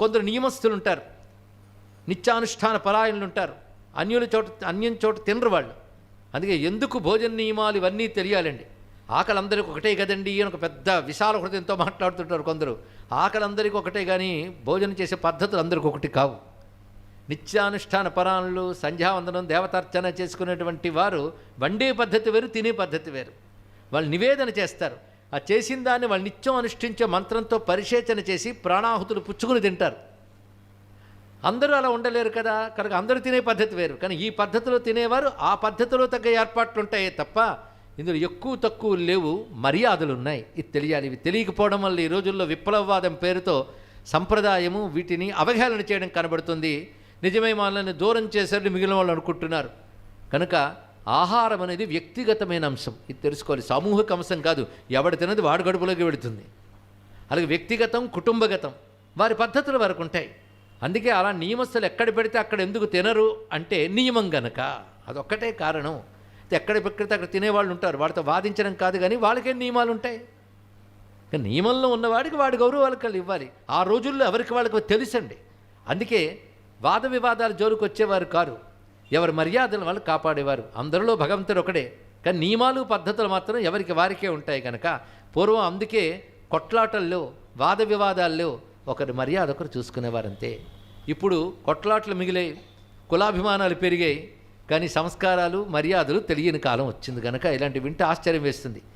కొందరు నియమస్తులు ఉంటారు, నిత్యానుష్ఠాన పరాయణులు ఉంటారు, అన్యం చోట తినరు వాళ్ళు. అందుకే ఎందుకు భోజన నియమాలు ఇవన్నీ తెలియాలండి. ఆకలి అందరికీ ఒకటే కదండి అని ఒక పెద్ద విశాల హృదయంతో మాట్లాడుతుంటారు కొందరు. ఆకలి అందరికీ ఒకటే, కానీ భోజనం చేసే పద్ధతులు అందరికీ ఒకటి కావు. నిత్యానుష్ఠాన పరాయణులు, సంధ్యావందనం, దేవతార్చన చేసుకునేటువంటి వారు వండే పద్ధతి వేరు, తినే పద్ధతి వేరు. వాళ్ళు నివేదన చేస్తారు. ఆ చేసిన దాన్ని వాళ్ళు నిత్యం అనుష్ఠించే మంత్రంతో పరిశేచన చేసి ప్రాణాహుతులు పుచ్చుకుని తింటారు. అందరూ అలా ఉండలేరు కదా, కనుక అందరూ తినే పద్ధతి వేరు. కానీ ఈ పద్ధతిలో తినేవారు ఆ పద్ధతిలో తగ్గ ఏర్పాట్లు ఉంటాయే తప్ప ఇందులో ఎక్కువ తక్కువ లేవు, మర్యాదలు ఉన్నాయి. ఇది తెలియాలి. ఇవి తెలియకపోవడం వల్ల ఈ రోజుల్లో విప్లవవాదం పేరుతో సంప్రదాయము వీటిని అవహేళన చేయడం కనబడుతుంది. నిజమే, మనల్ని దూరం చేశారని మిగిలిన వాళ్ళు అనుకుంటున్నారు. కనుక ఆహారం అనేది వ్యక్తిగతమైన అంశం, ఇది తెలుసుకోవాలి. సామూహిక అంశం కాదు. ఎవడు తినది వాడు గడుపులోకి వెళుతుంది. అలాగే వ్యక్తిగతం, కుటుంబగతం, వారి పద్ధతులు వరకు ఉంటాయి. అందుకే అలా నియమస్తులు ఎక్కడ పెడితే అక్కడ ఎందుకు తినరు అంటే నియమం గనక, అదొక్కటే కారణం. ఎక్కడ పెడితే అక్కడ తినేవాళ్ళు ఉంటారు, వాడితో వాదించడం కాదు, కానీ వాళ్ళకేం నియమాలు ఉంటాయి. నియమంలో ఉన్నవాడికి వాడి గౌరవాలకు ఇవ్వాలి. ఆ రోజుల్లో ఎవరికి వాళ్ళకి తెలుసండి. అందుకే వాద వివాదాలు జోలికి వచ్చేవారు కారు, ఎవరి మర్యాదలు వాళ్ళు కాపాడేవారు. అందరిలో భగవంతుడు ఒకడే, కానీ నియమాలు పద్ధతులు మాత్రం ఎవరికి వారికే ఉంటాయి కనుక పూర్వం అందుకే కొట్లాటల్లో, వాద వివాదాల్లో ఒకరి మర్యాద ఒకరు చూసుకునేవారంతే. ఇప్పుడు కొట్లాట్లు మిగిలాయి, కులాభిమానాలు పెరిగాయి, కానీ సంస్కారాలు, మర్యాదలు తెలియని కాలం వచ్చింది కనుక ఇలాంటి వింటే ఆశ్చర్యం వేస్తుంది.